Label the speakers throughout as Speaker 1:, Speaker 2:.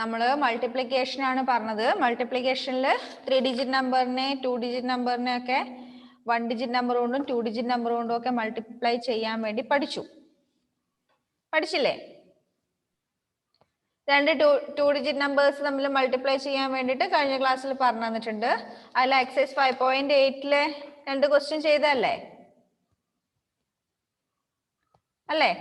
Speaker 1: നമ്മൾ മൾട്ടിപ്ലിക്കേഷൻ ആണ് പറഞ്ഞത്. മൾട്ടിപ്ലിക്കേഷനിൽ 3 ഡിജിറ്റ് നമ്പറിനെ 2 ഡിജിറ്റ് നമ്പറിനെ ഒക്കെ 1 ഡിജിറ്റ് നമ്പർ കൊണ്ടും 2 ഡിജിറ്റ് നമ്പർ കൊണ്ടും ഒക്കെ മൾട്ടിപ്ലൈ ചെയ്യാൻ വേണ്ടി പഠിച്ചില്ലേ? രണ്ട് 2 ഡിജിറ്റ് നമ്പേഴ്സ് തമ്മിൽ മൾട്ടിപ്ലൈ ചെയ്യാൻ വേണ്ടിയിട്ട് കഴിഞ്ഞ ക്ലാസ്സിൽ പറഞ്ഞു തന്നിട്ടുണ്ട്. അതിൽ എക്സസൈസ് 5.8 രണ്ട് ക്വസ്റ്റ്യൻ ചെയ്തല്ലേ അല്ലേ?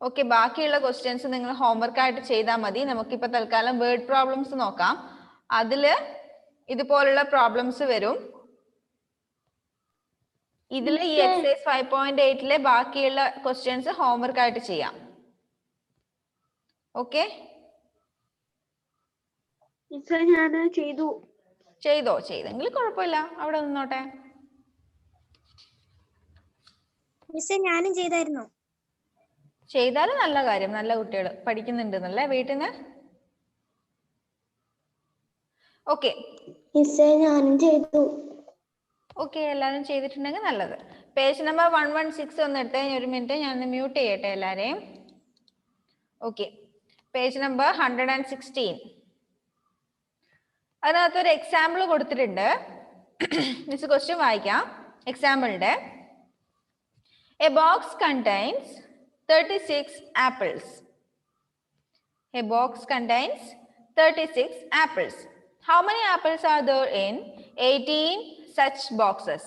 Speaker 1: ഓക്കെ, ബാക്കിയുള്ള ക്വസ്റ്റ്യൻസ് നിങ്ങൾ ഹോംവർക്ക് ആയിട്ട് ചെയ്താൽ മതി. നമുക്കിപ്പോൾ തൽക്കാലം വേർഡ് പ്രോബ്ലംസ് നോക്കാം. അതിൽ ഇതുപോലുള്ള പ്രോബ്ലംസ് വരും. ഇതിൽ ഈ എക്സസൈസ് 5.8 ബാക്കിയുള്ള ക്വസ്റ്റ്യൻസ് ഹോംവർക്ക് ആയിട്ട് ചെയ്യാം. ഓക്കെ, ചെയ്തെങ്കിൽ കുഴപ്പമില്ല, അവിടെ നിന്നോട്ടെ.
Speaker 2: ഞാനും ചെയ്തായിരുന്നു.
Speaker 1: ചെയ്താലും നല്ല കാര്യം, നല്ല കുട്ടികൾ പഠിക്കുന്നുണ്ടെന്നല്ലേ വീട്ടിൽ നിന്ന്. ഓക്കെ,
Speaker 2: ഞാനും ചെയ്തു.
Speaker 1: ഓക്കെ, എല്ലാവരും ചെയ്തിട്ടുണ്ടെങ്കിൽ നല്ലത്. പേജ് നമ്പർ 116 ഒന്ന് എടുത്തേ. ഒരു മിനിറ്റ്, ഞാൻ മ്യൂട്ട് ചെയ്യട്ടെ എല്ലാരെയും. Okay, page number 116. അതിനകത്തൊരു എക്സാമ്പിൾ കൊടുത്തിട്ടുണ്ട്. മിസ് ക്വസ്റ്റ്യൻ വായിക്കാം. എക്സാമ്പിളിന്റെ A box contains 36 apples. A box contains 36 apples. How many apples are there in 18 such boxes?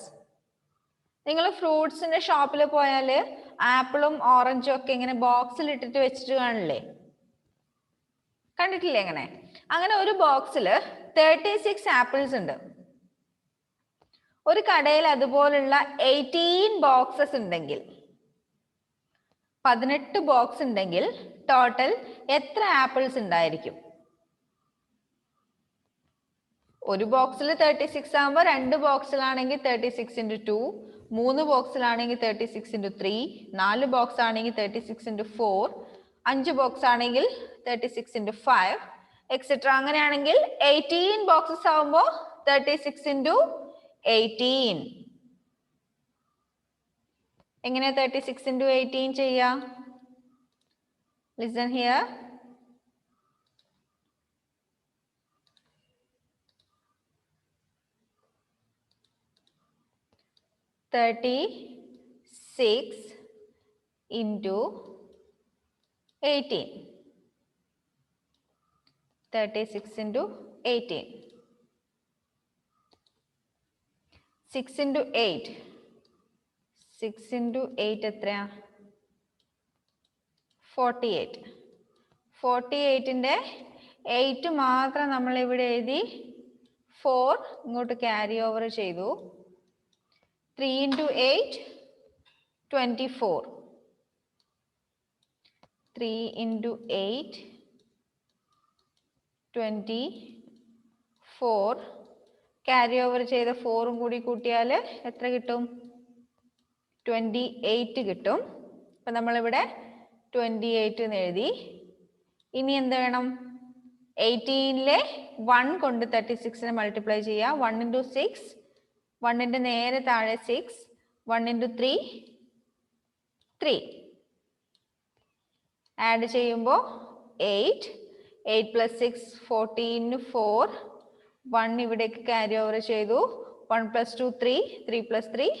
Speaker 1: നിങ്ങൾ ഫ്രൂട്ട്സിന്റെ ഷോപ്പിൽ പോയാൽ ആപ്പിളും ഓറഞ്ചും ഒക്കെ ഇങ്ങനെ ബോക്സിൽ ഇട്ടിട്ട് വെച്ചിട്ട് കാണില്ലേ? കണ്ടിട്ടില്ലേ? അങ്ങനെ ഒരു ബോക്സിൽ 36 ആപ്പിൾസ് ഉണ്ട്. ഒരു കടയിൽ അതുപോലുള്ള 18 ബോക്സസ് ഉണ്ടെങ്കിൽ, 18 ബോക്സ് ഉണ്ടെങ്കിൽ ടോട്ടൽ എത്ര ആപ്പിൾസ് ഉണ്ടായിരിക്കും? ഒരു ബോക്സിൽ 36 ആകുമ്പോൾ 2 ബോക്സിലാണെങ്കിൽ 36 × 2, 3 ബോക്സിലാണെങ്കിൽ 36 × 3, 4 ബോക്സ് ആണെങ്കിൽ 36 × 4, 5 ബോക്സ് ആണെങ്കിൽ 36 × 5 എക്സെട്ര. അങ്ങനെയാണെങ്കിൽ 18 ബോക്സസ് ആകുമ്പോൾ 36 × 18. എങ്ങനെ 36 × 18 ചെയ്യാം? Listen here. (36 × 18). 36 × 18. 6 × 8. 6 × 8 എത്രയാ? 48. 48ന്റെ 8 മാത്രം നമ്മൾ ഇവിടെ എഴുതി, 4 ഇങ്ങോട്ട് ക്യാരി ഓവർ ചെയ്തു. 3 × 8 24. 3 × 8 24. ക്യാരി ഓവർ ചെയ്ത 4ഉം കൂടി കൂട്ടിയാൽ എത്ര കിട്ടും? 28 കിട്ടും. അപ്പൊ നമ്മളിവിടെ 28 എന്ന് എഴുതി. ഇനി എന്ത് വേണം? 18ലെ 1 കൊണ്ട് 36നെ മൾട്ടിപ്ലൈ ചെയ്യുക. 1 × 6, 1ന്റെ നേരെ താഴെ 6, 1 × 3 3. ആഡ് ചെയ്യുമ്പോൾ 8. 8 + 6 14, 4. 1 ഇവിടേക്ക് ക്യാരി ഓവർ ചെയ്തു. 1 + 2 3, 3 + 3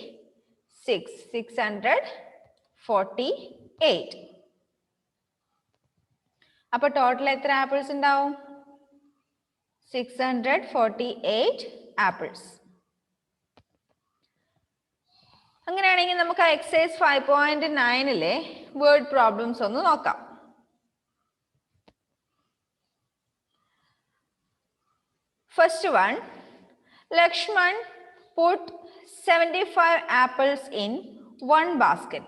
Speaker 1: 6. 648. അപ്പൊ ടോട്ടൽ എത്ര ആപ്പിൾസ് ഉണ്ടാവും? 648 ആപ്പിൾസ്. അങ്ങനെയാണെങ്കിൽ നമുക്ക് എക്സസൈസ് 5.9 വേർഡ് പ്രോബ്ലംസ് ഒന്ന് നോക്കാം. First one, Lakshman put 75 apples in one basket.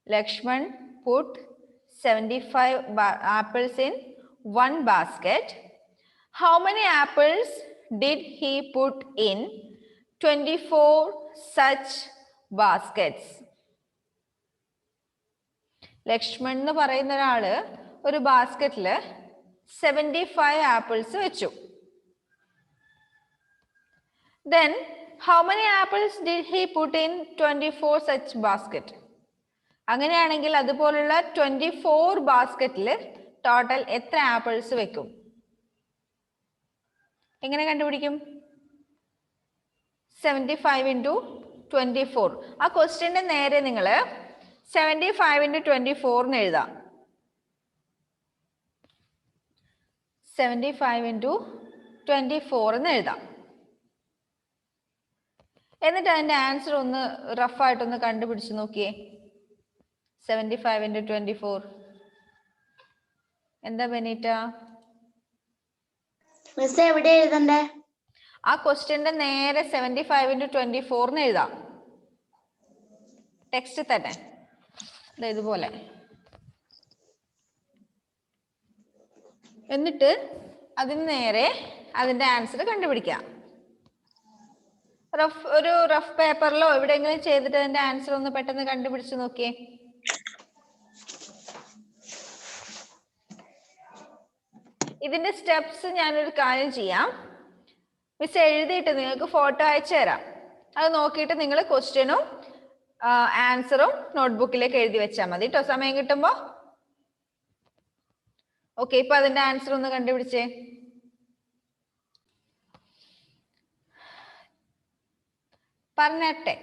Speaker 1: Lakshman put 75 apples in one basket. How many apples did he put in 24 such baskets? Lakshman എന്ന് പറയുന്ന ഒരാള് ഒരു ബാസ്കറ്റിൽ 75 ആപ്പിൾസ് വെച്ചു. Then how many apples did he put in 24 such basket? അങ്ങനെയാണെങ്കിൽ അതുപോലുള്ള 24 ബാസ്കറ്റിൽ total എത്ര apples വെക്കും? എങ്ങനെ കണ്ടുപിടിക്കും? 75 into 24. ആ ക്വസ്റ്റ്യന്റെ നേരെ നിങ്ങൾ 75 into 24 എന്ന് എഴുതാം. 75 into 24 എന്ന് എഴുതാം. എന്നിട്ട് അതിന്റെ ആൻസർ ഒന്ന് റഫായിട്ടൊന്ന് കണ്ടുപിടിച്ച് നോക്കിയേ. 75 into 24 എന്താ ബെനീറ്റ?
Speaker 2: മിസ് എവിടെ എഴുതണ്ടേ?
Speaker 1: ആ ക്വസ്റ്റ്യന്റെ നേരെ 75 into 24 എന്ന് എഴുതാം. ടെക്സ്റ്റ് തന്നെ ഇതുപോലെ. എന്നിട്ട് അതിന് നേരെ അതിന്റെ ആൻസർ കണ്ടുപിടിക്കാം. ഒരു റഫ് പേപ്പറിലോ എവിടെയെങ്കിലും ചെയ്തിട്ട് അതിന്റെ ആൻസർ ഒന്ന് പെട്ടെന്ന് കണ്ടുപിടിച്ച് നോക്കിയേ. ഇതിന്റെ സ്റ്റെപ്സ് ഞാനൊരു കാര്യം ചെയ്യാം. മിസ് എഴുതിയിട്ട് നിങ്ങൾക്ക് ഫോട്ടോ അയച്ചു തരാം. അത് നോക്കിയിട്ട് നിങ്ങൾ ക്വസ്റ്റ്യനും ആൻസറും നോട്ട്ബുക്കിലേക്ക് എഴുതി വെച്ചാൽ മതി കേട്ടോ, സമയം കിട്ടുമ്പോ. ഓക്കെ, ഇപ്പൊ അതിന്റെ ആൻസർ ഒന്ന് കണ്ടുപിടിച്ചേ. പറഞ്ഞട്ടെ,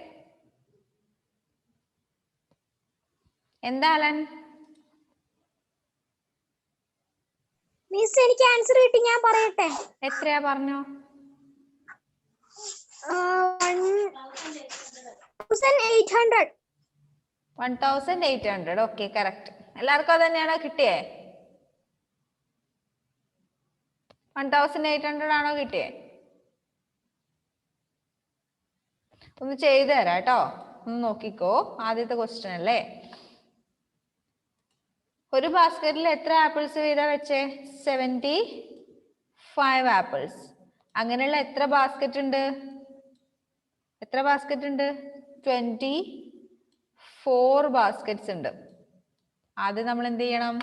Speaker 1: എന്താ അലൻ?
Speaker 2: മിസ് എനിക്ക് ആൻസർ കിട്ടി, ഞാൻ പറയട്ടെ.
Speaker 1: എത്രയാ പറഞ്ഞോ?
Speaker 2: 1800.
Speaker 1: 1800. Okay, correct. എല്ലാവർക്കും അത് തന്നെയാണോ കിട്ടിയേ? 1800 ആണോ കിട്ടിയേ? ഒന്ന് ചെയ്തു തരാം കേട്ടോ, ഒന്ന് നോക്കിക്കോ. ആദ്യത്തെ ക്വസ്റ്റ്യൻ അല്ലേ. ഒരു ബാസ്കറ്റിൽ എത്ര ആപ്പിൾസ് വീതം വെച്ചേ? 75 ആപ്പിൾസ്. അങ്ങനെയുള്ള എത്ര ബാസ്കറ്റ് ഉണ്ട്? 24 ബാസ്കറ്റ്സ് ഉണ്ട്. ആദ്യം നമ്മൾ എന്ത് ചെയ്യണം?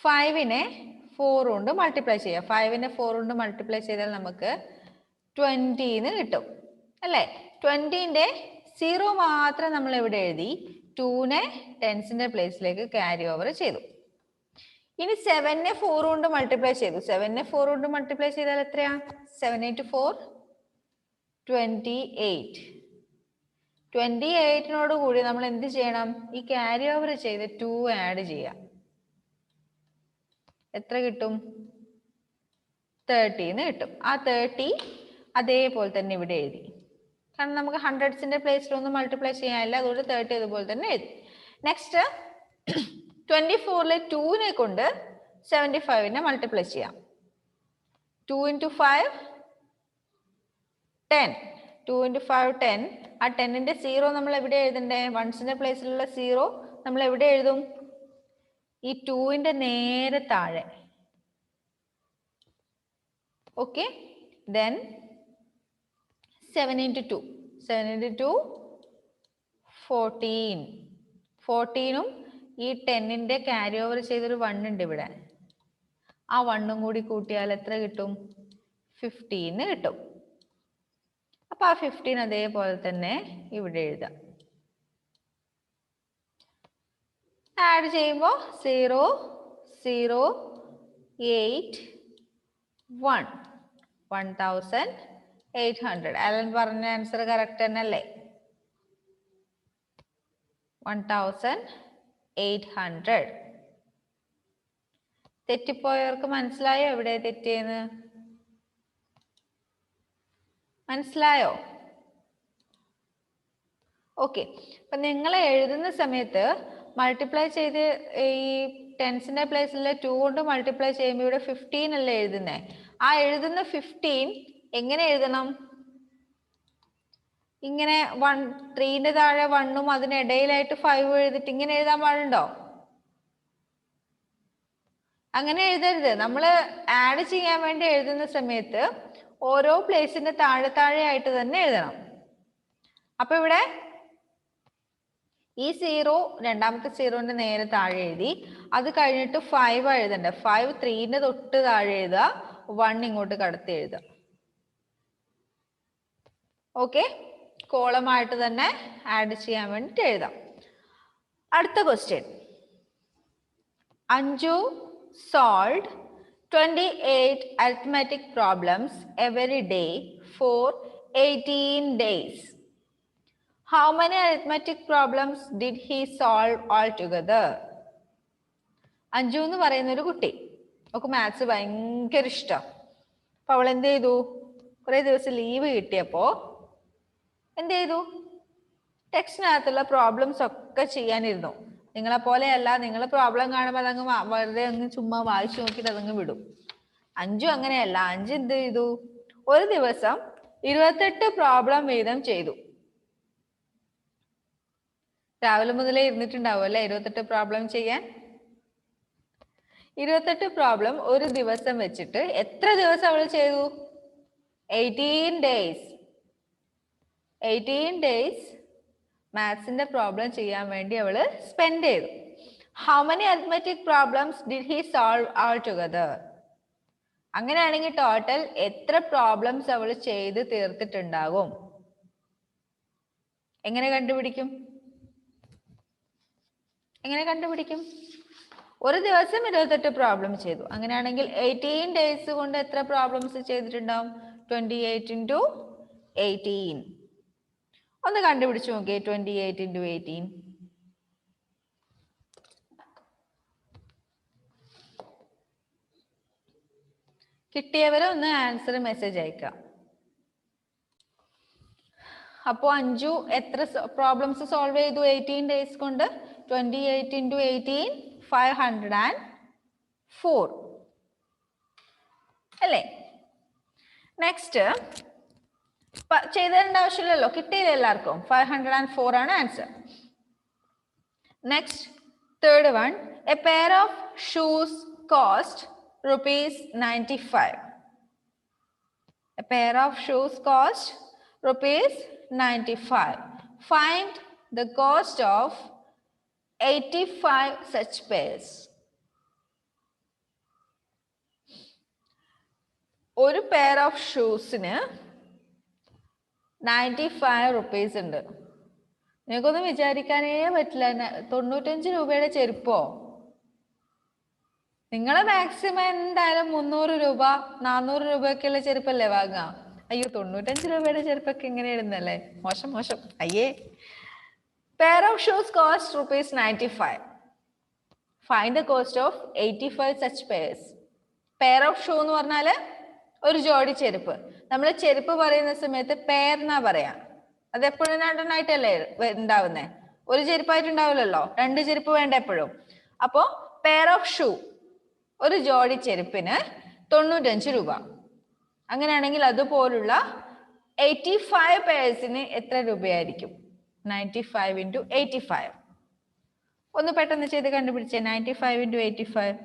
Speaker 1: 5നെ 4 കൊണ്ട് മൾട്ടിപ്ലൈ ചെയ്യാം. 5നെ 4 കൊണ്ട് മൾട്ടിപ്ലൈ ചെയ്താൽ നമുക്ക് 20 എന്ന് കിട്ടും അല്ലേ. 20ന്റെ 0 മാത്രം നമ്മൾ എവിടെ എഴുതി? 2നെ ടെൻസിന്റെ പ്ലേസിലേക്ക് ക്യാരി ഓവർ ചെയ്തു. ഇനി 7നെ 4 കൊണ്ട് മൾട്ടിപ്ലൈ ചെയ്തു. 7നെ 4 കൊണ്ട് മൾട്ടിപ്ലൈ ചെയ്താൽ എത്രയാ? 7 into 4 28. 28നോട് കൂടി നമ്മൾ എന്ത് ചെയ്യണം? ഈ ക്യാരി ഓവർ ചെയ്ത് 2 ആഡ് ചെയ്യാം. എത്ര കിട്ടും? 30 എന്ന് കിട്ടും. ആ 30 അതേപോലെ തന്നെ ഇവിടെ എഴുതി. കാരണം നമുക്ക് ഹൺഡ്രഡ്സിന്റെ പ്ലേസിൽ ഒന്നും മൾട്ടിപ്ലൈ ചെയ്യാനില്ല, അതുകൊണ്ട് 30 അതുപോലെ തന്നെ എഴുതി. നെക്സ്റ്റ് 24ലെ 2നെ കൊണ്ട് 75നെ മൾട്ടിപ്ലൈ ചെയ്യാം. 2 into 5 10. 2 into 5 10. ആ 10ന്റെ 0 നമ്മൾ എവിടെ എഴുതണ്ടേ? വൺസിന്റെ പ്ലേസിലുള്ള 0 നമ്മൾ എവിടെ എഴുതും? ഈ 2ന്റെ നേരെ താഴെ. Okay, then 7 into 2. 7 into 2 14. 14ഉം ഈ 10ന്റെ ക്യാരി ഓവർ ചെയ്തൊരു 1 ഉണ്ട് ഇവിടെ. ആ 1ഉം കൂടി കൂട്ടിയാൽ എത്ര കിട്ടും? 15 കിട്ടും. അപ്പൊ ആ 15 അതേപോലെ തന്നെ ഇവിടെ എഴുതാം. ആഡ് ചെയ്യുമ്പോൾ 0 0 8 1 1800. അലൻ പറഞ്ഞ ആൻസർ കറക്റ്റ് തന്നെ അല്ലേ? 1800. തെറ്റിപ്പോയവർക്ക് മനസ്സിലായോ എവിടെ തെറ്റിയെന്ന്? മനസ്സിലായോ? ഓക്കെ, അപ്പൊ നിങ്ങൾ എഴുതുന്ന സമയത്ത് മൾട്ടിപ്ലൈ ചെയ്ത് ഈ ടെൻസിന്റെ പ്ലേസിൽ 2 കൊണ്ട് മൾട്ടിപ്ലൈ ചെയ്യുമ്പോൾ ഇവിടെ 15 അല്ലേ എഴുതുന്നേ. ആ എഴുതുന്ന 15 എങ്ങനെ എഴുതണം? ഇങ്ങനെ 3ന്റെ താഴെ 1ഉം അതിനിടയിലായിട്ട് 5 എഴുതിട്ട് ഇങ്ങനെ എഴുതാൻ പാടുണ്ടോ? അങ്ങനെ എഴുതരുത്. നമ്മൾ ആഡ് ചെയ്യാൻ വേണ്ടി എഴുതുന്ന സമയത്ത് ഓരോ പ്ലേസിന്റെ താഴെ താഴെ ആയിട്ട് തന്നെ എഴുതണം. അപ്പൊ ഇവിടെ ഈ 0 രണ്ടാമത്തെ 0ന്റെ നേരെ താഴെ എഴുതി. അത് കഴിഞ്ഞിട്ട് 5 എഴുതണ്ട. 5 3ന്റെ തൊട്ട് താഴെ എഴുതുക, 1 ഇങ്ങോട്ട് കടത്തി എഴുതുക. ഓക്കെ, കോളമായിട്ട് തന്നെ ആഡ് ചെയ്യാൻ വേണ്ടിട്ട് എഴുതാം. അടുത്ത question, Anju solved 28 arithmetic problems every day for 18 days. How many arithmetic problems did he solve altogether? Anju എന്ന് പറയുന്ന ഒരു കുട്ടി ഒക്കെ മാത്സ് ഭയങ്കര ഇഷ്ടം. അപ്പൊ അവൾ എന്ത് ചെയ്തു? കുറെ ദിവസം ലീവ് കിട്ടിയപ്പോ എന്ത് ചെയ്തു? ടെക്സ്റ്റിനകത്തുള്ള പ്രോബ്ലംസ് ഒക്കെ ചെയ്യാനിരുന്നു. നിങ്ങളെ പോലെയല്ല, നിങ്ങൾ പ്രോബ്ലം കാണുമ്പോൾ അതങ്ങ് വെറുതെ അങ്ങ് ചുമ്മാ വായിച്ചു നോക്കിയിട്ട് അതങ്ങ് വിടും. അഞ്ജു അങ്ങനെയല്ല. അഞ്ജു എന്ത് ചെയ്തു? ഒരു ദിവസം 28 പ്രോബ്ലം വീതം ചെയ്തു. രാവിലെ മുതലേ ഇരുന്നിട്ടുണ്ടാവും അല്ലെ 28 പ്രോബ്ലം ചെയ്യാൻ. 28 പ്രോബ്ലം ഒരു ദിവസം വെച്ചിട്ട് എത്ര ദിവസം അവൾ ചെയ്തു? 18 ഡേയ്സ്. 18 ഡേയ്സ് മാത്സിന്റെ പ്രോബ്ലം ചെയ്യാൻ വേണ്ടി അവള് സ്പെൻഡ് ചെയ്തു. How many arithmetic problems did he solve all together? അങ്ങനെയാണെങ്കിൽ ടോട്ടൽ എത്ര പ്രോബ്ലംസ് അവൾ ചെയ്ത് തീർത്തിട്ടുണ്ടാകും? എങ്ങനെ കണ്ടുപിടിക്കും? ഒരു ദിവസം 28 പ്രോബ്ലം ചെയ്തു. അങ്ങനെയാണെങ്കിൽ 18 ഡേയ്സ് കൊണ്ട് എത്ര പ്രോബ്ലംസ് ചെയ്തിട്ടുണ്ടാവും? 28 into 18. ഒന്ന് കണ്ടുപിടിച്ചു നോക്കിയേ. 28 into 18. കിട്ടിയവരെ ഒന്ന് ആൻസർ മെസ്സേജ് അയക്കാം. അപ്പോ അഞ്ജു എത്ര പ്രോബ്ലംസ് സോൾവ് ചെയ്തു 18 ഡേയ്സ് കൊണ്ട്? 28 into 18 504 അല്ലേ? നെക്സ്റ്റ് ചെയ്തേണ്ട ആവശ്യമില്ലല്ലോ, കിട്ടിയില്ല എല്ലാവർക്കും. 504 ആണ് answer. Next third one. A pair of shoes cost ₹95. A pair of shoes cost ₹95. Find the cost of 85 such pairs. ഒരു പെയർ ഓഫ് ഷൂസിന് 95 rupees ഉണ്ട്. നിങ്ങൾക്കൊന്നും വിചാരിക്കാനേ പറ്റില്ല. 95 രൂപയുടെ ചെരുപ്പോ? നിങ്ങൾ മാക്സിമം എന്തായാലും 300 രൂപ 400 രൂപയൊക്കെയുള്ള ചെരുപ്പല്ലേ വാങ്ങുക. അയ്യോ 95 രൂപയുടെ ചെരുപ്പൊക്കെ എങ്ങനെ ഇടുന്നല്ലേ? മോശം മോശം. അയ്യേ. Pair of shoes cost ₹95. Find the cost of 85 such pairs. Pair of shoe എന്ന് പറഞ്ഞാല് ഒരു ജോഡി ചെരുപ്പ്. നമ്മൾ ചെരുപ്പ് പറയുന്ന സമയത്ത് പെയർ എന്നാ പറയാ. അത് എപ്പോഴും രണ്ടെണ്ണായിട്ടല്ലേ ഉണ്ടാവുന്നേ? ഒരു ചെരുപ്പായിട്ട് ഉണ്ടാവില്ലല്ലോ, 2 ചെരുപ്പ് വേണ്ട എപ്പോഴും. അപ്പോ പെയർ ഓഫ് ഷൂ, ഒരു ജോഡി ചെരുപ്പിന് 95 രൂപ. അങ്ങനെയാണെങ്കിൽ അതുപോലുള്ള 85 പെയർസിന് എത്ര രൂപയായിരിക്കും? 95 into 85. ഒന്ന് പെട്ടെന്ന് ചെയ്ത് കണ്ടുപിടിച്ചേ. 95 into 85.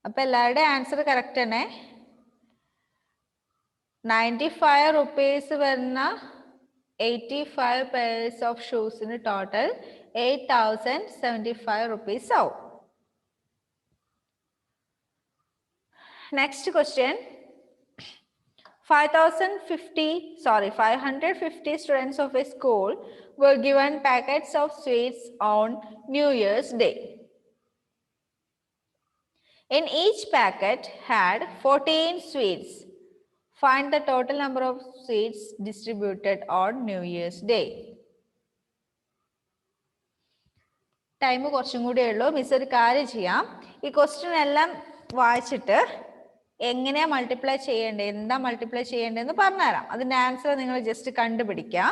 Speaker 1: അപ്പൊ എല്ലാവരുടെ ആൻസർ കറക്റ്റ് തന്നെ. 95 rupees വരുന്ന 85 pairs of shoes in total 8075 rupees out. Next question. 550 students of a school were given packets of sweets on New Year's Day. In each packet had 14 sweets. Find the total number of sweets distributed on New Year's Day. Time കുറച്ചും കൂടിയേ ഉള്ളൂ. Miss ഒരു കാര്യം ചെയ്യാം. ഈ question എല്ലാം വായിച്ചിട്ട് എങ്ങനെയാ മൾട്ടിപ്ലൈ ചെയ്യേണ്ടത്, എന്താ മൾട്ടിപ്ലൈ ചെയ്യേണ്ടതെന്ന് പറഞ്ഞുതരാം. അതിന്റെ ആൻസർ നിങ്ങൾ ജസ്റ്റ് കണ്ടുപിടിക്കുക.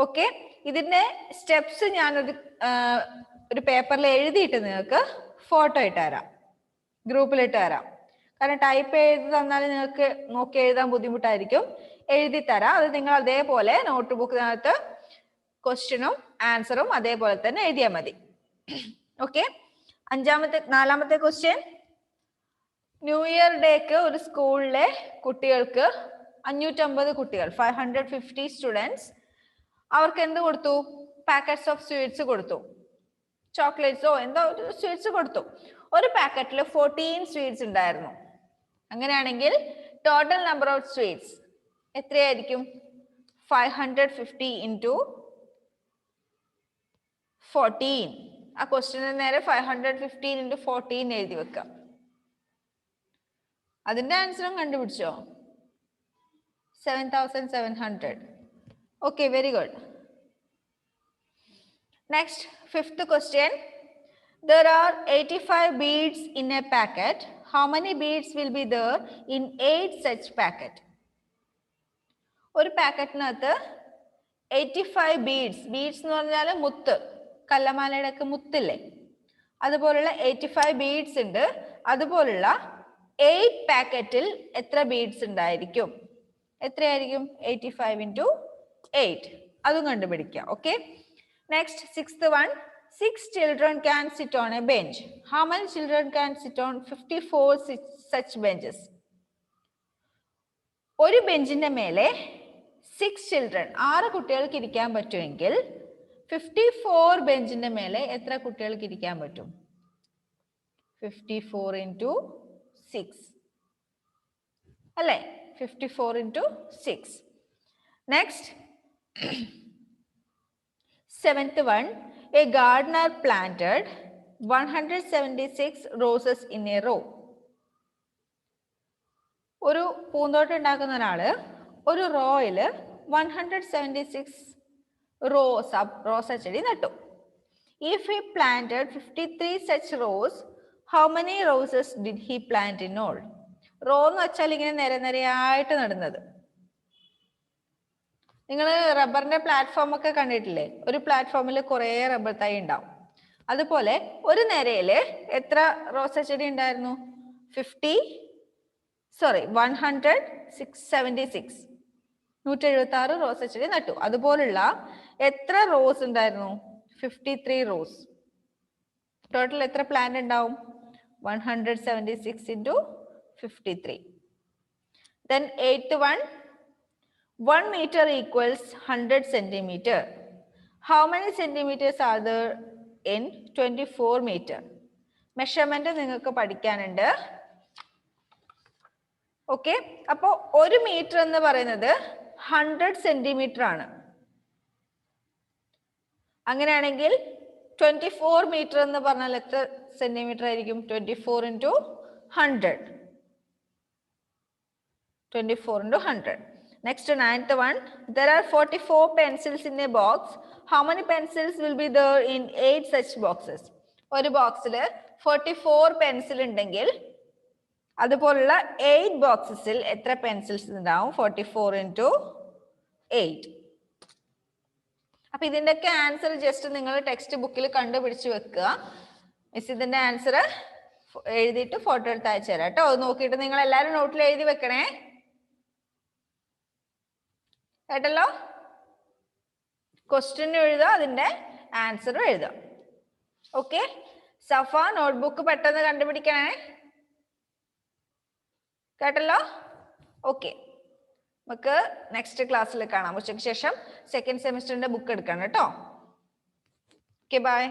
Speaker 1: ഓക്കെ, ഇതിന്റെ സ്റ്റെപ്സ് ഞാനൊരു പേപ്പറിൽ എഴുതിയിട്ട് നിങ്ങൾക്ക് ഫോട്ടോ ഇട്ട് തരാം, ഗ്രൂപ്പിലിട്ട് തരാം. കാരണം ടൈപ്പ് ചെയ്ത് തന്നാൽ നിങ്ങൾക്ക് നോക്കി എഴുതാൻ ബുദ്ധിമുട്ടായിരിക്കും. എഴുതി തരാം. അത് നിങ്ങൾ അതേപോലെ നോട്ട് ബുക്കിനകത്ത് ക്വസ്റ്റ്യനും ആൻസറും അതേപോലെ തന്നെ എഴുതിയാൽ മതി. ഓക്കെ, 4ാമത്തെ ക്വസ്റ്റ്യൻ. ന്യൂ ഇയർ ഡേക്ക് ഒരു സ്കൂളിലെ കുട്ടികൾക്ക് 550 കുട്ടികൾ, 550 സ്റ്റുഡൻസ്, അവർക്ക് എന്ത് കൊടുത്തു? പാക്കറ്റ്സ് ഓഫ് സ്വീറ്റ്സ് കൊടുത്തു. ചോക്ലേറ്റ്സോ എന്തോ സ്വീറ്റ്സ് കൊടുത്തു. ഒരു പാക്കറ്റിൽ 14 സ്വീറ്റ്സ് ഉണ്ടായിരുന്നു. അങ്ങനെയാണെങ്കിൽ ടോട്ടൽ നമ്പർ ഓഫ് സ്വീറ്റ്സ് എത്രയായിരിക്കും? 550 into 14. ആ ക്വസ്റ്റ്യന് നേരെ 515 into 14 എഴുതി വെക്കാം. അതിന്റെ ആൻസറും കണ്ടുപിടിച്ചോ? 7700. Okay, very good. Next, fifth question. There are 85 beads in a packet. How many beads will be there in 8 such packet? ഒരു പാക്കറ്റിനകത്ത് 85 ബീഡ്സ്, ബീഡ്സ് എന്ന് പറഞ്ഞാൽ മുത്ത്, കല്ലമാലയുടെ ഒക്കെ മുത്തില്ലേ, അതുപോലുള്ള 85 ബീഡ്സ് ഉണ്ട്. അതുപോലുള്ള 8 പാക്കറ്റിൽ എത്ര ബീഡ്സ് ഉണ്ടായിരിക്കും? എത്രയായിരിക്കും? 85 into 8. അതും കണ്ടുപിടിക്കാം. Okay. Next, sixth one. 6 children can sit on a bench. How many children can sit on 54 such benches? ഒരു ബെഞ്ചിന്റെ മേലെ 6 children, 6 കുട്ടികൾക്ക് ഇരിക്കാൻ പറ്റുമെങ്കിൽ 54 ബെഞ്ചിന്റെ മേലെ എത്ര കുട്ടികൾക്ക് ഇരിക്കാൻ പറ്റും? 54 into 6 അല്ലേ? 54 into 6. Next, seventh one. A gardener planted 176 roses in a row. ഒരു പൂന്തോട്ടം ഉണ്ടാക്കുന്ന ഒരാള് ഒരു റോയില് 176 റോസ ചെടി നട്ടു. If he planted 53 such rows, how many roses did he plant in all? Raw എന്ന് വെച്ചാൽ ഇങ്ങനെ നിരനിരയായിട്ട് നടുന്നത്. നിങ്ങൾ റബ്ബറിന്റെ പ്ലാറ്റ്ഫോം ഒക്കെ കണ്ടിട്ടില്ലേ? ഒരു പ്ലാറ്റ്ഫോമിൽ കുറെ റബ്ബർ തൈ ഉണ്ടാവും. അതുപോലെ ഒരു നിരയില് എത്ര റോസ ചെടി ഉണ്ടായിരുന്നു? 176 റോസ ചെടി നട്ടു. അതുപോലുള്ള എത്ര റോസ് ഉണ്ടായിരുന്നു? 53 റോസ്. ടോട്ടൽ എത്ര പ്ലാന്റ് ഉണ്ടാവും? 176 into 53. Then eighth one. 1 meter equals 100 centimeter. How many centimeters are there in 24 meter? Measurement നിങ്ങൾക്ക് പഠിക്കാനുണ്ട്. ഓക്കെ. അപ്പോ 1 മീറ്റർ എന്ന് പറയുന്നത് 100 സെന്റിമീറ്റർ ആണ്. അങ്ങനെയാണെങ്കിൽ 24 മീറ്റർ എന്ന് പറഞ്ഞാൽ എത്ര സെന്റിമീറ്റർ ആയിരിക്കും? 24 into 100. 24 into 100. Next, ninth one. There are 44 pencils in a box. How many pencils will be there in 8 such boxes? ഒരു ബോക്സിൽ 44 പെൻസിൽ ഉണ്ടെങ്കിൽ അതുപോലുള്ള 8 ബോക്സസിൽ എത്ര പെൻസിൽസ് ഉണ്ടാവും? 44 into 8. അപ്പൊ ഇതിന്റെയൊക്കെ ആൻസർ ജസ്റ്റ് നിങ്ങൾ ടെക്സ്റ്റ് ബുക്കിൽ കണ്ടുപിടിച്ച് വെക്കുക. മിസ് ഇതിന്റെ ആൻസർ എഴുതിയിട്ട് ഫോട്ടോ എടുത്ത് അയച്ചു തരാം കേട്ടോ. നോക്കിയിട്ട് നിങ്ങൾ എല്ലാവരും നോട്ടിൽ എഴുതി വെക്കണേ. കേട്ടല്ലോ? ക്വസ്റ്റ്യൻ എഴുതുക, അതിന്റെ ആൻസറും എഴുതുക. ഓക്കെ. സഫ, നോട്ട്ബുക്ക് പെട്ടെന്ന് കണ്ടുപിടിക്കണേ. കേട്ടല്ലോ? ഓക്കെ. നമുക്ക് നെക്സ്റ്റ് ക്ലാസ്സിൽ കാണാം. ഉച്ചയ്ക്ക് ശേഷം സെക്കൻഡ് സെമിസ്റ്ററിന്റെ ബുക്ക് എടുക്കണം കേട്ടോ. Okay, by.